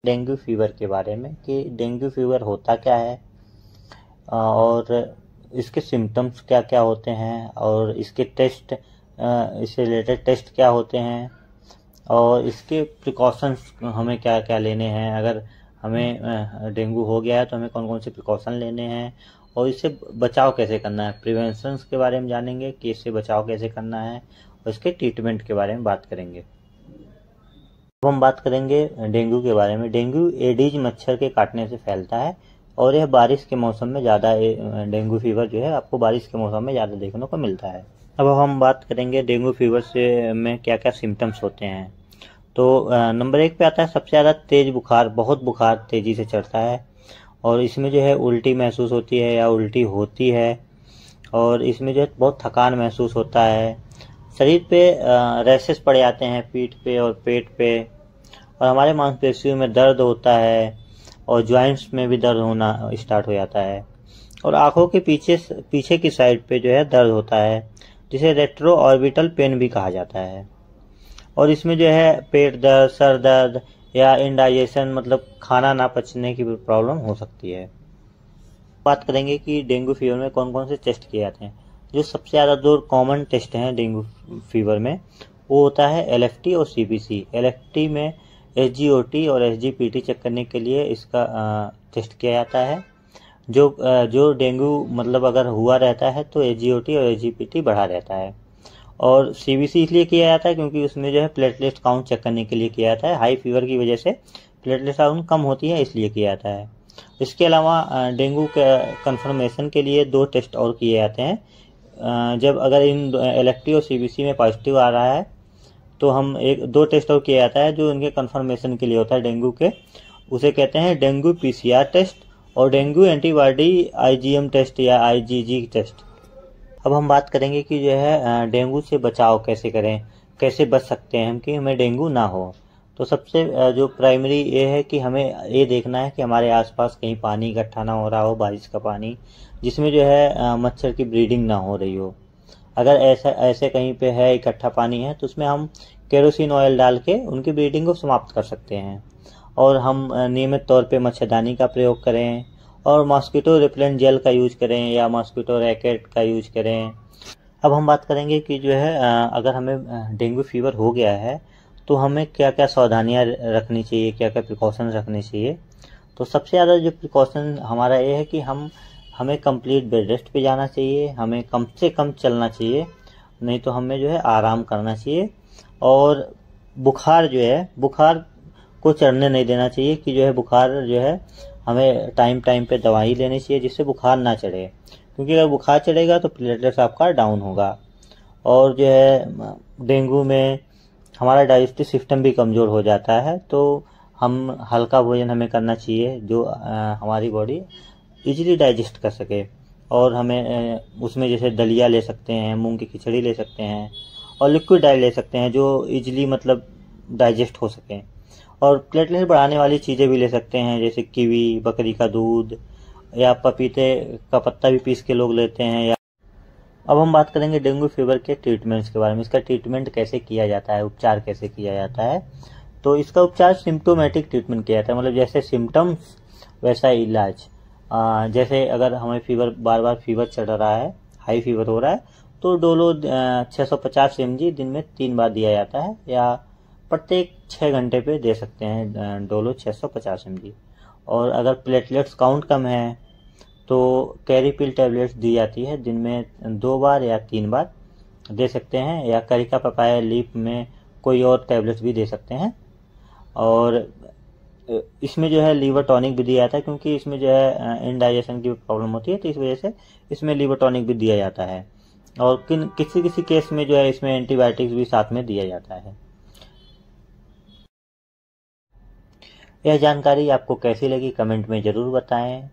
Dengue fever के बारे में कि डेंगू फीवर होता क्या है और इसके सिम्टम्स क्या क्या होते हैं और इसके टेस्ट इससे रिलेटेड टेस्ट क्या होते हैं और इसके प्रिकॉशंस हमें क्या क्या लेने हैं। अगर हमें डेंगू हो गया है तो हमें कौन कौन से प्रिकॉशन लेने हैं और इससे बचाव कैसे करना है। प्रिवेंशंस के बारे में जानेंगे कि इससे बचाव कैसे करना है और इसके ट्रीटमेंट के बारे में बात करेंगे। अब हम बात करेंगे डेंगू के बारे में। डेंगू एडीज मच्छर के काटने से फैलता है और यह बारिश के मौसम में ज़्यादा डेंगू फीवर जो है आपको बारिश के मौसम में ज़्यादा देखने को मिलता है। अब हम बात करेंगे डेंगू फीवर से में क्या क्या सिम्टम्स होते हैं। तो नंबर 1 पे आता है सबसे ज़्यादा तेज़ बुखार। बहुत बुखार तेज़ी से चढ़ता है और इसमें जो है उल्टी महसूस होती है या उल्टी होती है और इसमें जो है बहुत थकान महसूस होता है। शरीर पे रैशेस पड़ जाते हैं पीठ पे और पेट पे और हमारे मांसपेशियों में दर्द होता है और जॉइंट्स में भी दर्द होना स्टार्ट हो जाता है और आँखों के पीछे की साइड पे जो है दर्द होता है जिसे रेट्रो ऑर्बिटल पेन भी कहा जाता है। और इसमें जो है पेट दर्द, सर दर्द या इंडाइजेशन मतलब खाना ना पचने की प्रॉब्लम हो सकती है। बात करेंगे कि डेंगू फीवर में कौन कौन से टेस्ट किए जाते हैं। जो सबसे ज़्यादा 2 कॉमन टेस्ट हैं डेंगू फीवर में वो होता है एलएफटी और सीबीसी। एलएफटी में एसजीओटी और एसजीपीटी चेक करने के लिए इसका टेस्ट किया जाता है। जो डेंगू मतलब अगर हुआ रहता है तो एसजीओटी और एसजीपीटी बढ़ा रहता है। और सीबीसी इसलिए किया जाता है क्योंकि उसमें जो है प्लेटलेट काउंट चेक करने के लिए किया जाता है। हाई फीवर की वजह से प्लेटलेट काउंट कम होती है इसलिए किया जाता है। इसके अलावा डेंगू के कंफर्मेशन के लिए 2 टेस्ट और किए जाते हैं। जब अगर इन एलएफटी और सीबीसी में पॉजिटिव आ रहा है तो हम 2 टेस्ट और किया जाता है जो उनके कंफर्मेशन के लिए होता है डेंगू के। उसे कहते हैं डेंगू पीसीआर टेस्ट और डेंगू एंटीबॉडी आईजीएम टेस्ट या आईजीजी टेस्ट। अब हम बात करेंगे कि जो है डेंगू से बचाव कैसे करें, कैसे बच सकते हैं हम कि हमें डेंगू ना हो। तो सबसे जो प्राइमरी ये है कि हमें ये देखना है कि हमारे आसपास कहीं पानी इकट्ठा ना हो रहा हो, बारिश का पानी जिसमें जो है मच्छर की ब्रीडिंग ना हो रही हो। अगर ऐसे कहीं पे है इकट्ठा पानी है तो उसमें हम केरोसिन ऑयल डाल के उनकी ब्रीडिंग को समाप्त कर सकते हैं। और हम नियमित तौर पे मच्छरदानी का प्रयोग करें और मॉस्किटो रिपेलेंट जेल का यूज करें या मॉस्किटो रैकेट का यूज करें। अब हम बात करेंगे कि जो है अगर हमें डेंगू फीवर हो गया है तो हमें क्या क्या सावधानियां रखनी चाहिए, क्या क्या प्रिकॉशन रखने चाहिए। तो सबसे ज़्यादा जो प्रिकॉशन हमारा ये है कि हमें कंप्लीट बेड रेस्ट पे जाना चाहिए, हमें कम से कम चलना चाहिए, नहीं तो हमें जो है आराम करना चाहिए। और बुखार जो है बुखार को चढ़ने नहीं देना चाहिए कि जो है बुखार जो है हमें टाइम टाइम पे दवाई लेनी चाहिए जिससे बुखार ना चढ़े, क्योंकि अगर बुखार चढ़ेगा तो प्लेटलेट्स आपका डाउन होगा। और जो है डेंगू में हमारा डाइजेस्टिव सिस्टम भी कमज़ोर हो जाता है तो हम हल्का भोजन हमें करना चाहिए जो हमारी बॉडी इजीली डाइजेस्ट कर सके। और हमें उसमें जैसे दलिया ले सकते हैं, मूंग की खिचड़ी ले सकते हैं और लिक्विड डाइट ले सकते हैं जो इजीली मतलब डाइजेस्ट हो सके। और प्लेटलेट बढ़ाने वाली चीज़ें भी ले सकते हैं जैसे कीवी, बकरी का दूध या पपीते का पत्ता भी पीस के लोग लेते हैं। अब हम बात करेंगे डेंगू फीवर के ट्रीटमेंट्स के बारे में। इसका ट्रीटमेंट कैसे किया जाता है, उपचार कैसे किया जाता है। तो इसका उपचार सिम्टोमेटिक ट्रीटमेंट किया जाता है, मतलब जैसे सिम्टम्स वैसा इलाज। जैसे अगर हमें फीवर बार बार फीवर चढ़ रहा है, हाई फीवर हो रहा है तो डोलो 650 mg दिन में 3 बार दिया जाता है या प्रत्येक 6 घंटे पे दे सकते हैं डोलो 650 mg। और अगर प्लेटलेट्स काउंट कम है तो कैरीपिल टैबलेट्स दी जाती है, दिन में 2 बार या 3 बार दे सकते हैं या करिका पपाया लीफ में कोई और टैबलेट्स भी दे सकते हैं। और इसमें जो है लीवर टॉनिक भी दिया जाता है क्योंकि इसमें जो है इंडाइजेशन की प्रॉब्लम होती है तो इस वजह से इसमें लीवर टॉनिक भी दिया जाता है। और किसी किसी केस में जो है इसमें एंटीबायोटिक्स भी साथ में दिया जाता है। यह जानकारी आपको कैसी लगी कमेंट में ज़रूर बताएं।